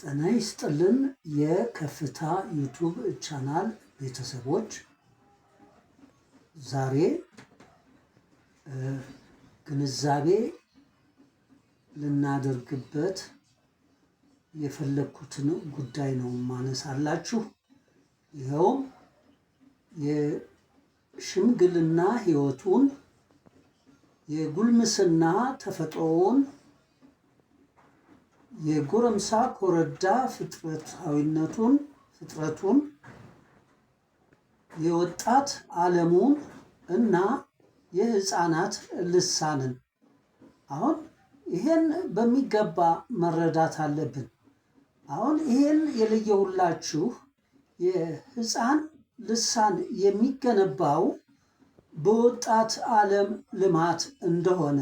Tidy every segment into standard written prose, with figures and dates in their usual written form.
ጤና ይስጥልን የከፍታ ዩቱብ ቻናል ቤተሰቦች፣ ዛሬ ግንዛቤ ልናደርግበት የፈለኩትን ጉዳይ ነው ማነሳላችሁ። ይኸውም የሽምግልና ህይወቱን፣ የጉልምስና ተፈጥሮውን፣ የጎረምሳ ኮረዳ ፍጥረቱን፣ የወጣት ዓለሙን እና የህፃናት ልሳንን። አሁን ይሄን በሚገባ መረዳት አለብን። አሁን ይሄን የለየሁላችሁ የህፃን ልሳን የሚገነባው በወጣት ዓለም ልማት እንደሆነ፣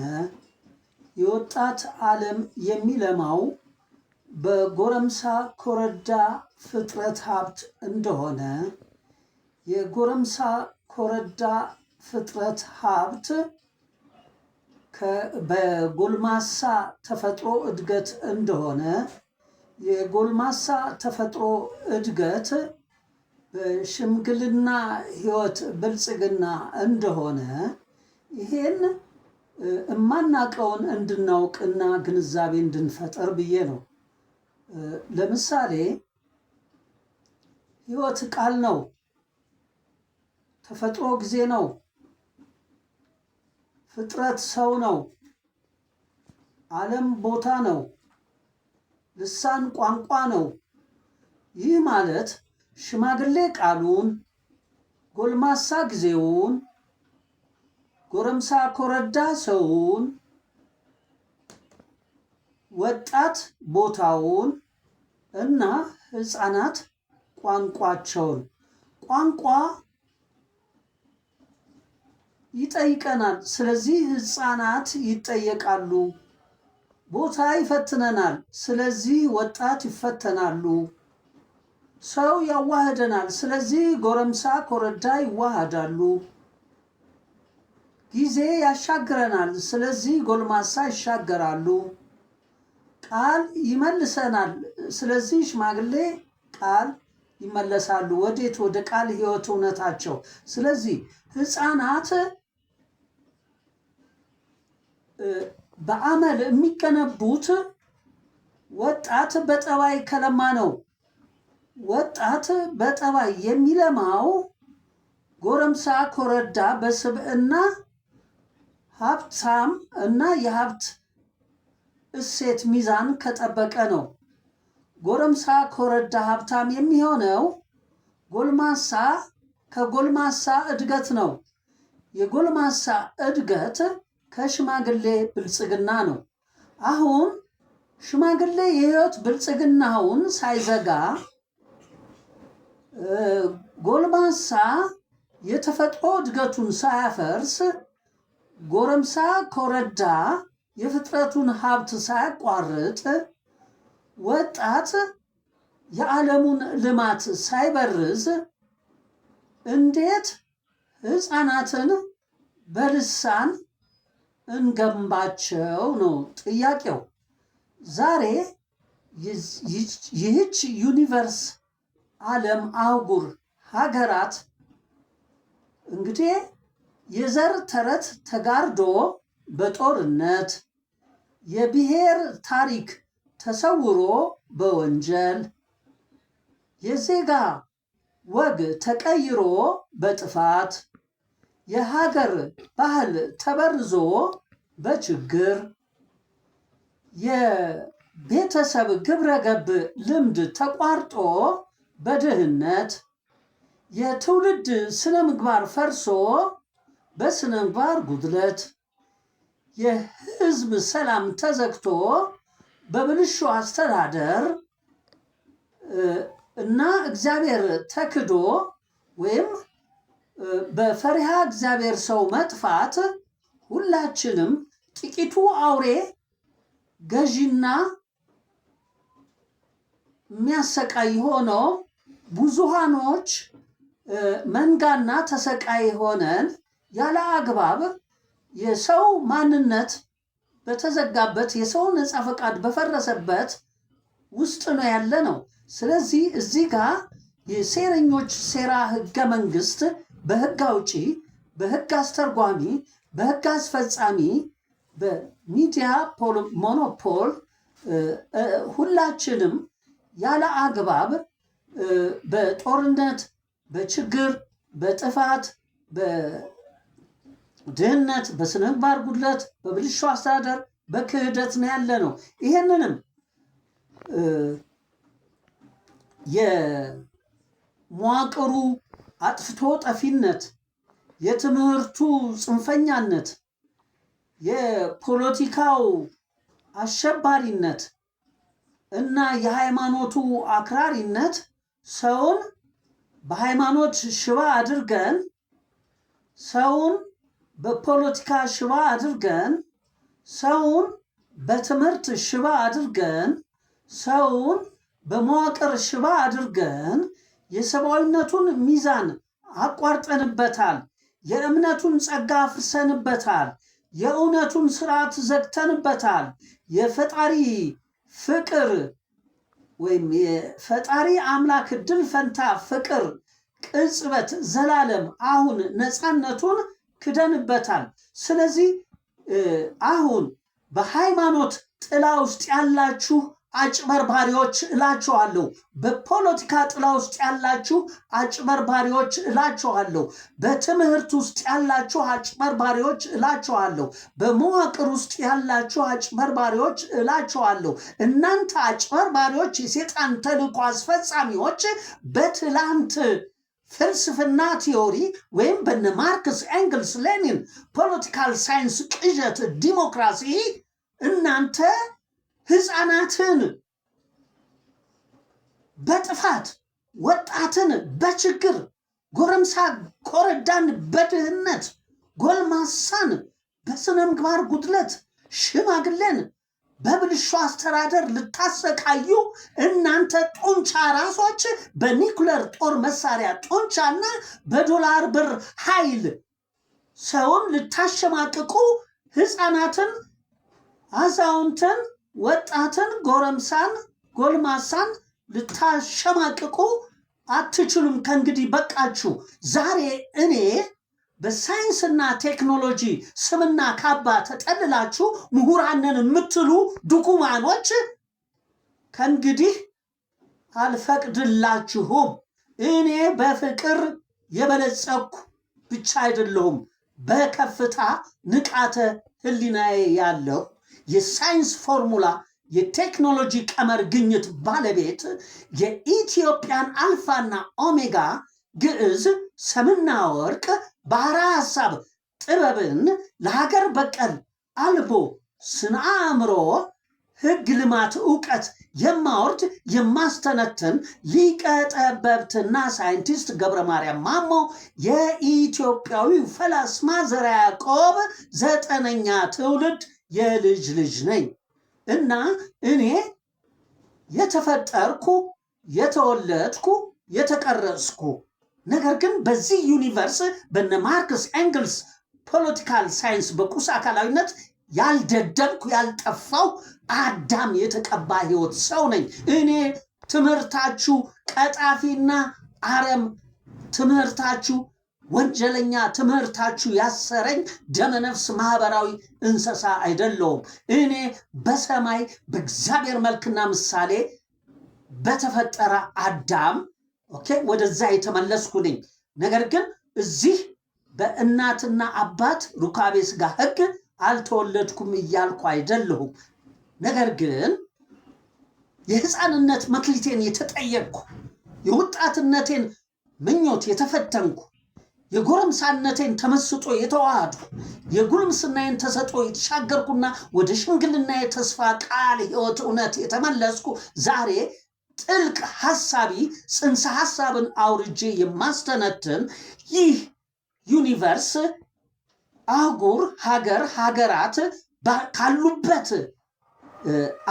የወጣት ዓለም የሚለማው በጎረምሳ ኮረዳ ፍጥረት ሀብት እንደሆነ፣ የጎረምሳ ኮረዳ ፍጥረት ሀብት በጎልማሳ ተፈጥሮ እድገት እንደሆነ፣ የጎልማሳ ተፈጥሮ እድገት በሽምግልና ህይወት ብልጽግና እንደሆነ፣ ይሄን እማናቀውን እንድናውቅና ግንዛቤ እንድንፈጠር ብዬ ነው። ለምሳሌ ህይወት ቃል ነው፣ ተፈጥሮ ጊዜ ነው፣ ፍጥረት ሰው ነው፣ ዓለም ቦታ ነው፣ ልሳን ቋንቋ ነው። ይህ ማለት ሽማግሌ ቃሉን፣ ጎልማሳ ጊዜውን፣ ጎረምሳ ኮረዳ ሰውን፣ ወጣት ቦታውን እና ህፃናት ቋንቋቸውን። ቋንቋ ይጠይቀናል፣ ስለዚህ ህፃናት ይጠየቃሉ። ቦታ ይፈትነናል፣ ስለዚህ ወጣት ይፈተናሉ። ሰው ያዋህደናል፣ ስለዚህ ጎረምሳ ኮረዳ ይዋሃዳሉ። ጊዜ ያሻግረናል፣ ስለዚህ ጎልማሳ ይሻገራሉ። ቃል ይመልሰናል፣ ስለዚህ ሽማግሌ ቃል ይመለሳሉ። ወዴት? ወደ ቃል ህይወት እውነታቸው። ስለዚህ ህፃናት በአመል የሚገነቡት ወጣት በጠባይ ከለማ ነው። ወጣት በጠባይ የሚለማው ጎረምሳ ኮረዳ በስብዕና ሀብታም እና የሀብት እሴት ሚዛን ከጠበቀ ነው። ጎረምሳ ኮረዳ ሀብታም የሚሆነው ጎልማሳ ከጎልማሳ እድገት ነው። የጎልማሳ እድገት ከሽማግሌ ብልጽግና ነው። አሁን ሽማግሌ የህይወት ብልጽግናውን ሳይዘጋ፣ ጎልማሳ የተፈጥሮ እድገቱን ሳያፈርስ፣ ጎረምሳ ኮረዳ የፍጥረቱን ሀብት ሳያቋርጥ፣ ወጣት የዓለሙን ልማት ሳይበርዝ እንዴት ህፃናትን በልሳን እንገንባቸው ነው ጥያቄው። ዛሬ ይህች ዩኒቨርስ፣ ዓለም፣ አህጉር፣ ሀገራት እንግዲህ የዘር ተረት ተጋርዶ በጦርነት፣ የብሔር ታሪክ ተሰውሮ በወንጀል፣ የዜጋ ወግ ተቀይሮ በጥፋት፣ የሀገር ባህል ተበርዞ በችግር፣ የቤተሰብ ግብረ ገብ ልምድ ተቋርጦ በድህነት፣ የትውልድ ስነ ምግባር ፈርሶ በስነ ምግባር ጉድለት፣ የህዝብ ሰላም ተዘግቶ በብልሹ አስተዳደር እና እግዚአብሔር ተክዶ ወይም በፈሪሃ እግዚአብሔር ሰው መጥፋት ሁላችንም ጥቂቱ አውሬ ገዢና የሚያሰቃይ ሆኖ ብዙሃኖች መንጋና ተሰቃይ ሆነን ያለ አግባብ የሰው ማንነት በተዘጋበት፣ የሰው ነፃ ፈቃድ በፈረሰበት ውስጥ ነው ያለ ነው። ስለዚህ እዚህ ጋር የሴረኞች ሴራ ህገ መንግስት በህግ አውጪ፣ በህግ አስተርጓሚ፣ በህግ አስፈጻሚ፣ በሚዲያ ሞኖፖል ሁላችንም ያለ አግባብ በጦርነት፣ በችግር፣ በጥፋት፣ በድህነት፣ በስነ ምግባር ጉድለት፣ በብልሹ አስተዳደር፣ በክህደት ነው ያለ ነው። ይሄንንም የመዋቅሩ አጥፍቶ ጠፊነት፣ የትምህርቱ ጽንፈኛነት፣ የፖለቲካው አሸባሪነት እና የሃይማኖቱ አክራሪነት ሰውን በሃይማኖት ሽባ አድርገን፣ ሰውን በፖለቲካ ሽባ አድርገን፣ ሰውን በትምህርት ሽባ አድርገን፣ ሰውን በመዋቅር ሽባ አድርገን የሰብአዊነቱን ሚዛን አቋርጠንበታል። የእምነቱን ጸጋ አፍርሰንበታል። የእውነቱን ስርዓት ዘግተንበታል። የፈጣሪ ፍቅር ወይም የፈጣሪ አምላክ ድል ፈንታ ፍቅር ቅጽበት ዘላለም አሁን ነፃነቱን ክደንበታል። ስለዚህ አሁን በሃይማኖት ጥላ ውስጥ ያላችሁ አጭበርባሪዎች እላችኋለሁ። በፖለቲካ ጥላ ውስጥ ያላችሁ አጭበርባሪዎች እላችኋለሁ። በትምህርት ውስጥ ያላችሁ አጭበርባሪዎች እላችኋለሁ። በመዋቅር ውስጥ ያላችሁ አጭበርባሪዎች እላችኋለሁ። እናንተ አጭበርባሪዎች፣ የሴጣን ተልእኮ አስፈጻሚዎች በትላንት ፍልስፍና ቲዮሪ ወይም በነ ማርክስ ኤንግልስ ሌኒን ፖለቲካል ሳይንስ ቅዠት ዲሞክራሲ እናንተ ህፃናትን በጥፋት፣ ወጣትን በችግር፣ ጎረምሳ ኮረዳን በድህነት፣ ጎልማሳን በስነ ምግባር ጉድለት፣ ሽማግሌን በብልሹ አስተዳደር ልታሰቃዩ እናንተ ጡንቻ ራሶች በኒኩለር ጦር መሳሪያ ጡንቻና በዶላር ብር ኃይል ሰውን ልታሸማቅቁ ህፃናትን፣ አዛውንትን፣ ወጣትን፣ ጎረምሳን፣ ጎልማሳን ልታሸማቅቁ አትችሉም። ከእንግዲህ በቃችሁ። ዛሬ እኔ በሳይንስና ቴክኖሎጂ ስምና ካባ ተጠልላችሁ ምሁራንን የምትሉ ድኩማኖች ከእንግዲህ አልፈቅድላችሁም። እኔ በፍቅር የበለጸኩ ብቻ አይደለሁም፣ በከፍታ ንቃተ ህሊናዬ ያለው የሳይንስ ፎርሙላ የቴክኖሎጂ ቀመር ግኝት ባለቤት የኢትዮጵያን አልፋና ኦሜጋ ግዕዝ ሰምና ወርቅ ባህረ ሐሳብ ጥበብን ለሀገር በቀል አልቦ ስነ አእምሮ ህግ፣ ልማት፣ እውቀት የማወርድ የማስተነትን ሊቀ ጠበብትና ሳይንቲስት ገብረ ማርያም ማሞ የኢትዮጵያዊ ፈላስማ ዘርዓ ያዕቆብ 9ኛ ትውልድ የልጅ ልጅ ነኝ እና እኔ የተፈጠርኩ የተወለድኩ የተቀረጽኩ ነገር ግን በዚህ ዩኒቨርስ በነ ማርክስ ኤንግልስ ፖለቲካል ሳይንስ በቁስ አካላዊነት ያልደደምኩ ያልጠፋው አዳም የተቀባ ህይወት ሰው ነኝ። እኔ ትምህርታችሁ ቀጣፊና አረም ትምህርታችሁ ወንጀለኛ ትምህርታችሁ ያሰረኝ ደመነፍስ ማህበራዊ እንስሳ አይደለሁም። እኔ በሰማይ በእግዚአብሔር መልክና ምሳሌ በተፈጠረ አዳም ወደዛ የተመለስኩ ነኝ። ነገር ግን እዚህ በእናትና አባት ሩካቤ ስጋ ህግ አልተወለድኩም እያልኩ አይደለሁም። ነገር ግን የህፃንነት መክሊቴን የተጠየቅኩ፣ የወጣትነቴን ምኞት የተፈተንኩ፣ የጎረምሳነቴን ተመስጦ የተዋሃድኩ፣ የጉልምስናዬን ተሰጦ የተሻገርኩና ወደ ሽምግልና የተስፋ ቃል ህይወት እውነት የተመለስኩ ዛሬ ጥልቅ ሐሳቢ ጽንሰ ሐሳብን አውርጄ የማስተነትን ይህ ዩኒቨርስ አህጉር፣ ሀገር፣ ሀገራት ካሉበት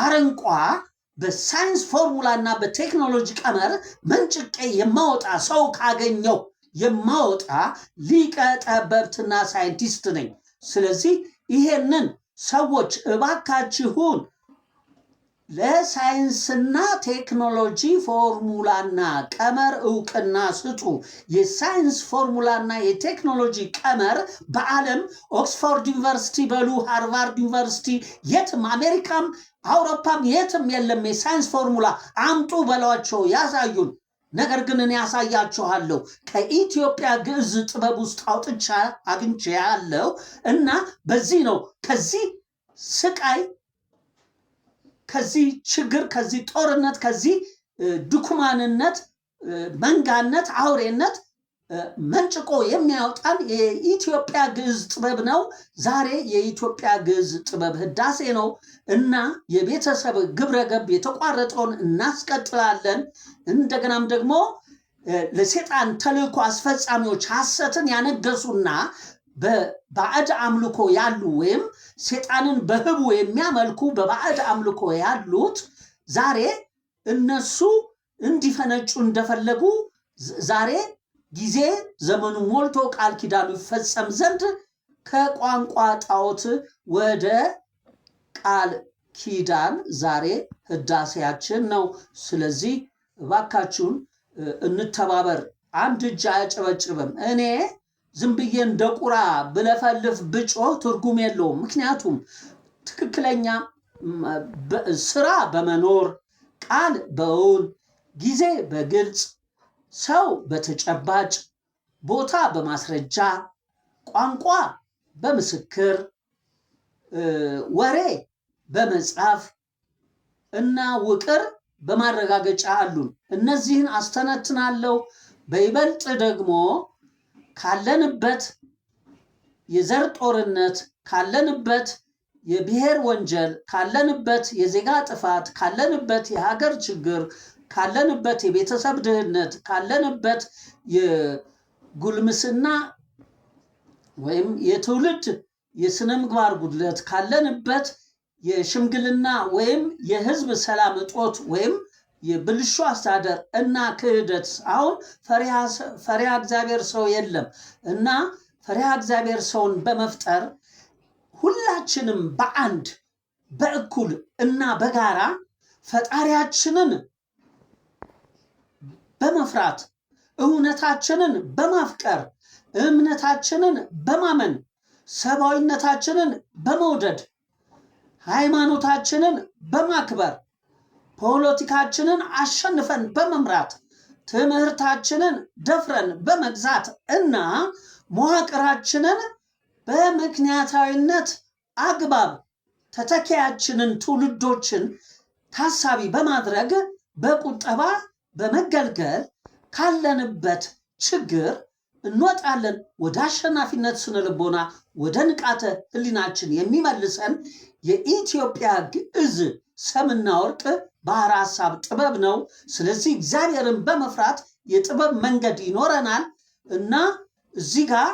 አረንቋ በሳይንስ ፎርሙላና በቴክኖሎጂ ቀመር መንጭቄ የማወጣ ሰው ካገኘው የማወጣ ሊቀ ጠበብትና ሳይንቲስት ነኝ። ስለዚህ ይሄንን ሰዎች እባካችሁን ለሳይንስና ቴክኖሎጂ ፎርሙላና ቀመር እውቅና ስጡ። የሳይንስ ፎርሙላና የቴክኖሎጂ ቀመር በዓለም ኦክስፎርድ ዩኒቨርሲቲ በሉ፣ ሃርቫርድ ዩኒቨርሲቲ፣ የትም አሜሪካም አውሮፓም የትም የለም። የሳይንስ ፎርሙላ አምጡ በሏቸው፣ ያሳዩን። ነገር ግን እኔ ያሳያችኋለሁ ከኢትዮጵያ ግዕዝ ጥበብ ውስጥ አውጥቻ አግኝቼ ያለው እና በዚህ ነው ከዚህ ስቃይ፣ ከዚህ ችግር፣ ከዚህ ጦርነት፣ ከዚህ ድኩማንነት፣ መንጋነት፣ አውሬነት መንጭቆ የሚያወጣን የኢትዮጵያ ግዕዝ ጥበብ ነው። ዛሬ የኢትዮጵያ ግዕዝ ጥበብ ህዳሴ ነው እና የቤተሰብ ግብረ ገብ የተቋረጠውን እናስቀጥላለን። እንደገናም ደግሞ ለሰይጣን ተልእኮ አስፈጻሚዎች ሐሰትን ያነገሱና በባዕድ አምልኮ ያሉ ወይም ሰይጣንን በህቡ የሚያመልኩ በባዕድ አምልኮ ያሉት ዛሬ እነሱ እንዲፈነጩ እንደፈለጉ ዛሬ ጊዜ ዘመኑ ሞልቶ ቃል ኪዳኑ ይፈጸም ዘንድ ከቋንቋ ጣዖት ወደ ቃል ኪዳን ዛሬ ህዳሴያችን ነው። ስለዚህ እባካችሁን እንተባበር። አንድ እጅ አያጨበጭብም። እኔ ዝም ብዬ እንደ ቁራ ብለፈልፍ ብጮህ ትርጉም የለውም። ምክንያቱም ትክክለኛ ስራ በመኖር ቃል በእውን ጊዜ በግልጽ ሰው በተጨባጭ ቦታ በማስረጃ ቋንቋ በምስክር ወሬ በመጻፍ እና ውቅር በማረጋገጫ አሉን። እነዚህን አስተነትናለሁ። በይበልጥ ደግሞ ካለንበት የዘር ጦርነት፣ ካለንበት የብሔር ወንጀል፣ ካለንበት የዜጋ ጥፋት፣ ካለንበት የሀገር ችግር፣ ካለንበት የቤተሰብ ድህነት፣ ካለንበት የጉልምስና ወይም የትውልድ የስነ ምግባር ጉድለት፣ ካለንበት የሽምግልና ወይም የህዝብ ሰላም እጦት ወይም የብልሹ አስተዳደር እና ክህደት፣ አሁን ፈሪሃ እግዚአብሔር ሰው የለም እና ፈሪሃ እግዚአብሔር ሰውን በመፍጠር ሁላችንም በአንድ በእኩል እና በጋራ ፈጣሪያችንን በመፍራት እውነታችንን በማፍቀር እምነታችንን በማመን ሰብአዊነታችንን በመውደድ ሃይማኖታችንን በማክበር ፖለቲካችንን አሸንፈን በመምራት ትምህርታችንን ደፍረን በመግዛት እና መዋቅራችንን በምክንያታዊነት አግባብ ተተኪያችንን ትውልዶችን ታሳቢ በማድረግ በቁጠባ በመገልገል ካለንበት ችግር እንወጣለን። ወደ አሸናፊነት ስነልቦና ወደ ንቃተ ህሊናችን የሚመልሰን የኢትዮጵያ ግዕዝ ሰምና ወርቅ ባህረ ሐሳብ ጥበብ ነው። ስለዚህ እግዚአብሔርን በመፍራት የጥበብ መንገድ ይኖረናል እና እዚህ ጋር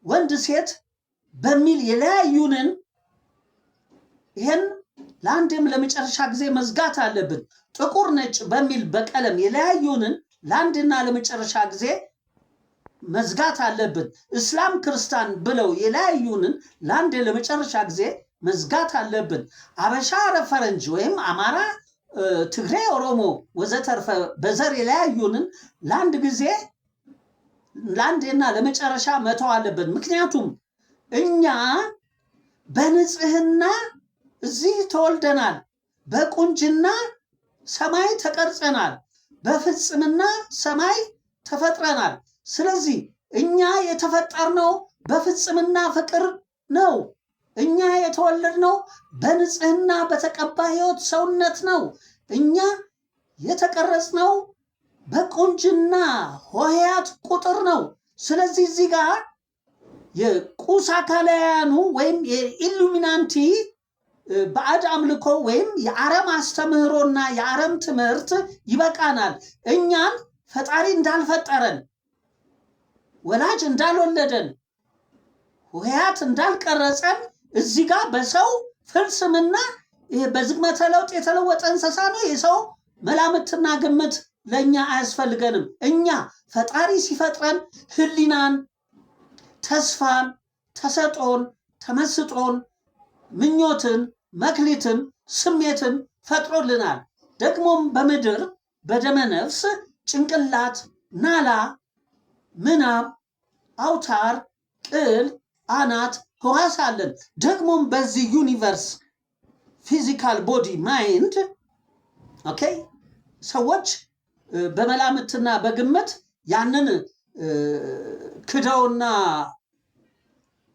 ወንድ ሴት በሚል የለያዩንን ይህን ለአንድም ለመጨረሻ ጊዜ መዝጋት አለብን። ጥቁር ነጭ በሚል በቀለም የለያዩንን ለአንድና ለመጨረሻ ጊዜ መዝጋት አለብን። እስላም ክርስቲያን ብለው የለያዩንን ለአንድ ለመጨረሻ ጊዜ መዝጋት አለብን። አበሻ ፈረንጅ ወይም አማራ፣ ትግሬ፣ ኦሮሞ ወዘተርፈ በዘር የለያዩንን ለአንድ ጊዜ ለአንድና ለመጨረሻ መተው አለብን። ምክንያቱም እኛ በንጽህና እዚህ ተወልደናል፣ በቁንጅና ሰማይ ተቀርጸናል፣ በፍጽምና ሰማይ ተፈጥረናል። ስለዚህ እኛ የተፈጠርነው በፍጽምና ፍቅር ነው። እኛ የተወለድነው በንጽህና በተቀባ ሕይወት ሰውነት ነው። እኛ የተቀረጽነው በቁንጅና ሆሄያት ቁጥር ነው። ስለዚህ እዚህ ጋር የቁስ አካላውያኑ ወይም የኢሉሚናንቲ ባዕድ አምልኮ ወይም የአረም አስተምህሮና የአረም ትምህርት ይበቃናል። እኛን ፈጣሪ እንዳልፈጠረን፣ ወላጅ እንዳልወለደን፣ ሆሄያት እንዳልቀረጸን እዚህ ጋር በሰው ፍልስምና በዝግመተ ለውጥ የተለወጠ እንስሳ ነው። የሰው መላምትና ግምት ለእኛ አያስፈልገንም። እኛ ፈጣሪ ሲፈጥረን ህሊናን፣ ተስፋን፣ ተሰጦን፣ ተመስጦን፣ ምኞትን፣ መክሊትን ስሜትን ፈጥሮልናል። ደግሞም በምድር በደመ ነፍስ ጭንቅላት፣ ናላ፣ ምናብ፣ አውታር፣ ቅል፣ አናት፣ ህዋስ አለን። ደግሞም በዚህ ዩኒቨርስ ፊዚካል ቦዲ ማይንድ ኦኬ ሰዎች በመላምትና በግምት ያንን ክደውና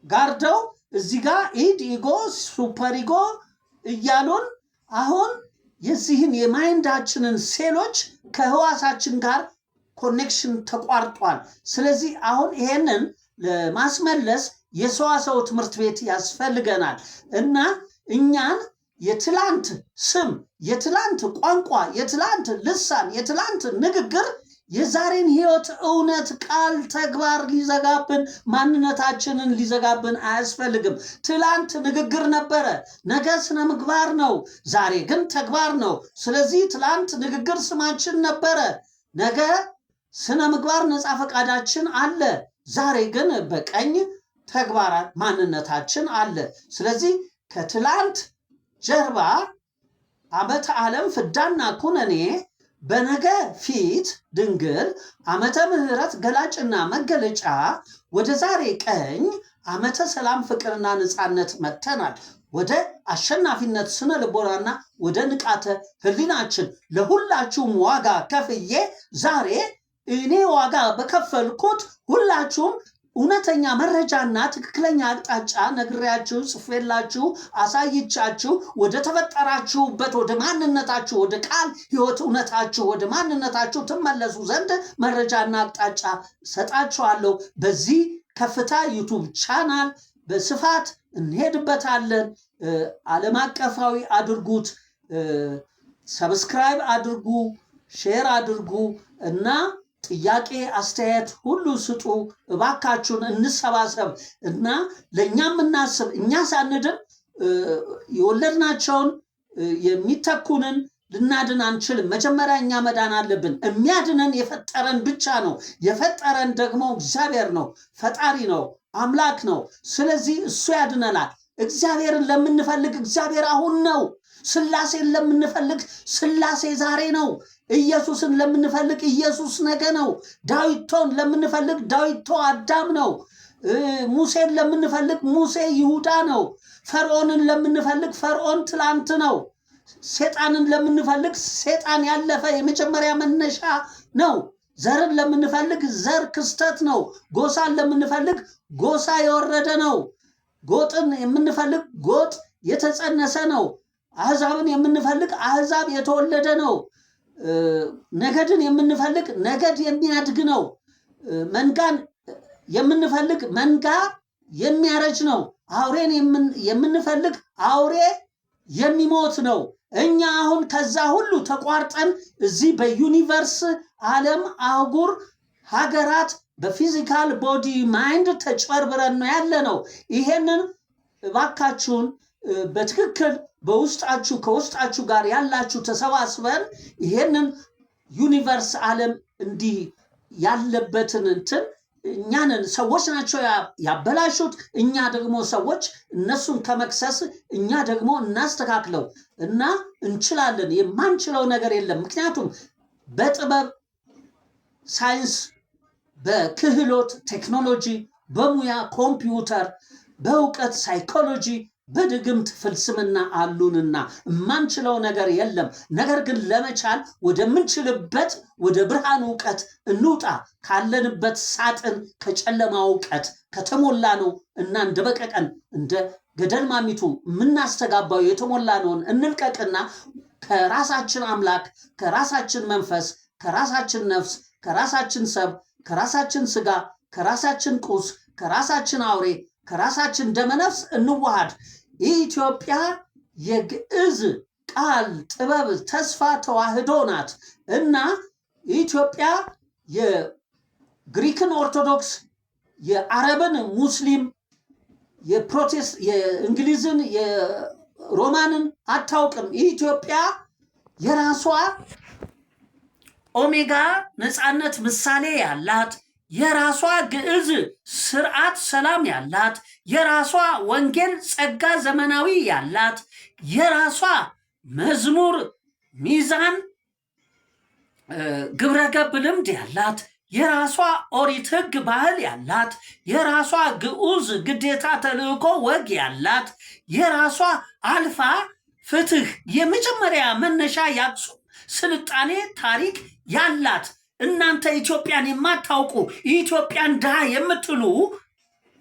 ጋርደው እዚህ ጋር ኢድ ኢጎ ሱፐር ኢጎ እያሉን አሁን የዚህን የማይንዳችንን ሴሎች ከህዋሳችን ጋር ኮኔክሽን ተቋርጧል። ስለዚህ አሁን ይሄንን ለማስመለስ የሰዋሰው ትምህርት ቤት ያስፈልገናል እና እኛን የትላንት ስም፣ የትላንት ቋንቋ፣ የትላንት ልሳን፣ የትላንት ንግግር የዛሬን ህይወት እውነት ቃል ተግባር ሊዘጋብን ማንነታችንን ሊዘጋብን አያስፈልግም። ትላንት ንግግር ነበረ፣ ነገ ስነ ምግባር ነው፣ ዛሬ ግን ተግባር ነው። ስለዚህ ትላንት ንግግር ስማችን ነበረ፣ ነገ ስነ ምግባር ነፃ ፈቃዳችን አለ፣ ዛሬ ግን በቀኝ ተግባር ማንነታችን አለ። ስለዚህ ከትላንት ጀርባ ዓመተ ዓለም ፍዳና ኩነኔ በነገ ፊት ድንግል ዓመተ ምሕረት ገላጭና መገለጫ ወደ ዛሬ ቀኝ ዓመተ ሰላም ፍቅርና ነፃነት መጥተናል። ወደ አሸናፊነት ስነ ልቦናና ወደ ንቃተ ህሊናችን ለሁላችሁም ዋጋ ከፍዬ ዛሬ እኔ ዋጋ በከፈልኩት ሁላችሁም እውነተኛ መረጃና ትክክለኛ አቅጣጫ ነግሬያችሁ ጽፌላችሁ አሳይቻችሁ ወደ ተፈጠራችሁበት ወደ ማንነታችሁ ወደ ቃል ህይወት እውነታችሁ ወደ ማንነታችሁ ትመለሱ ዘንድ መረጃና አቅጣጫ ሰጣችኋለሁ። በዚህ ከፍታ ዩቱብ ቻናል በስፋት እንሄድበታለን። ዓለም አቀፋዊ አድርጉት፣ ሰብስክራይብ አድርጉ፣ ሼር አድርጉ እና ጥያቄ አስተያየት ሁሉ ስጡ። እባካችሁን እንሰባሰብ እና ለእኛም እናስብ። እኛ ሳንድን የወለድናቸውን የሚተኩንን ልናድን አንችልም። መጀመሪያ እኛ መዳን አለብን። የሚያድነን የፈጠረን ብቻ ነው። የፈጠረን ደግሞ እግዚአብሔር ነው፣ ፈጣሪ ነው፣ አምላክ ነው። ስለዚህ እሱ ያድነናል። እግዚአብሔርን ለምንፈልግ እግዚአብሔር አሁን ነው። ስላሴን ለምንፈልግ ስላሴ ዛሬ ነው። ኢየሱስን ለምንፈልግ ኢየሱስ ነገ ነው። ዳዊቶን ለምንፈልግ ዳዊቶ አዳም ነው። ሙሴን ለምንፈልግ ሙሴ ይሁዳ ነው። ፈርዖንን ለምንፈልግ ፈርዖን ትላንት ነው። ሴጣንን ለምንፈልግ ሴጣን ያለፈ የመጀመሪያ መነሻ ነው። ዘርን ለምንፈልግ ዘር ክስተት ነው። ጎሳን ለምንፈልግ ጎሳ የወረደ ነው። ጎጥን የምንፈልግ ጎጥ የተጸነሰ ነው። አሕዛብን የምንፈልግ አሕዛብ የተወለደ ነው። ነገድን የምንፈልግ ነገድ የሚያድግ ነው። መንጋን የምንፈልግ መንጋ የሚያረጅ ነው። አውሬን የምንፈልግ አውሬ የሚሞት ነው። እኛ አሁን ከዛ ሁሉ ተቋርጠን እዚህ በዩኒቨርስ ዓለም አህጉር ሀገራት በፊዚካል ቦዲ ማይንድ ተጭበርብረን ነው ያለ ነው። ይሄንን እባካችሁን በትክክል በውስጣችሁ ከውስጣችሁ ጋር ያላችሁ ተሰባስበን ይሄንን ዩኒቨርስ ዓለም እንዲህ ያለበትን እንትን እኛንን ሰዎች ናቸው ያበላሹት። እኛ ደግሞ ሰዎች እነሱን ከመክሰስ እኛ ደግሞ እናስተካክለው እና እንችላለን። የማንችለው ነገር የለም። ምክንያቱም በጥበብ ሳይንስ፣ በክህሎት ቴክኖሎጂ፣ በሙያ ኮምፒውተር፣ በእውቀት ሳይኮሎጂ፣ በድግምት ፍልስምና አሉንና የማንችለው ነገር የለም። ነገር ግን ለመቻል ወደምንችልበት ወደ ብርሃን እውቀት እንውጣ። ካለንበት ሳጥን ከጨለማ እውቀት ከተሞላ ነው እና እንደ በቀቀን እንደ ገደል ማሚቱ የምናስተጋባው የተሞላ ነውን እንልቀቅና ከራሳችን አምላክ፣ ከራሳችን መንፈስ፣ ከራሳችን ነፍስ፣ ከራሳችን ሰብ፣ ከራሳችን ስጋ፣ ከራሳችን ቁስ፣ ከራሳችን አውሬ፣ ከራሳችን ደመነፍስ እንዋሃድ። ኢትዮጵያ የግዕዝ ቃል ጥበብ ተስፋ ተዋህዶ ናት እና ኢትዮጵያ የግሪክን ኦርቶዶክስ፣ የአረብን ሙስሊም፣ የፕሮቴስት የእንግሊዝን የሮማንን አታውቅም። ኢትዮጵያ የራሷ ኦሜጋ ነፃነት ምሳሌ ያላት የራሷ ግዕዝ ስርዓት ሰላም ያላት፣ የራሷ ወንጌል ጸጋ ዘመናዊ ያላት፣ የራሷ መዝሙር ሚዛን ግብረገብ ልምድ ያላት፣ የራሷ ኦሪት ሕግ ባህል ያላት፣ የራሷ ግዑዝ ግዴታ ተልእኮ ወግ ያላት፣ የራሷ አልፋ ፍትህ የመጀመሪያ መነሻ የአክሱም ስልጣኔ ታሪክ ያላት እናንተ ኢትዮጵያን የማታውቁ ኢትዮጵያን ድሃ የምትሉ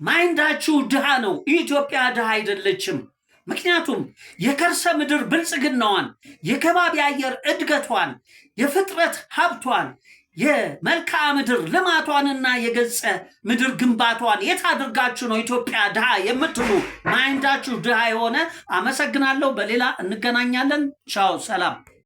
ማይንዳችሁ ድሃ ነው። ኢትዮጵያ ድሃ አይደለችም። ምክንያቱም የከርሰ ምድር ብልጽግናዋን፣ የከባቢ አየር እድገቷን፣ የፍጥረት ሀብቷን፣ የመልክዓ ምድር ልማቷንና የገጸ ምድር ግንባቷን የት አድርጋችሁ ነው ኢትዮጵያ ድሃ የምትሉ ማይንዳችሁ ድሃ የሆነ? አመሰግናለሁ። በሌላ እንገናኛለን። ቻው፣ ሰላም።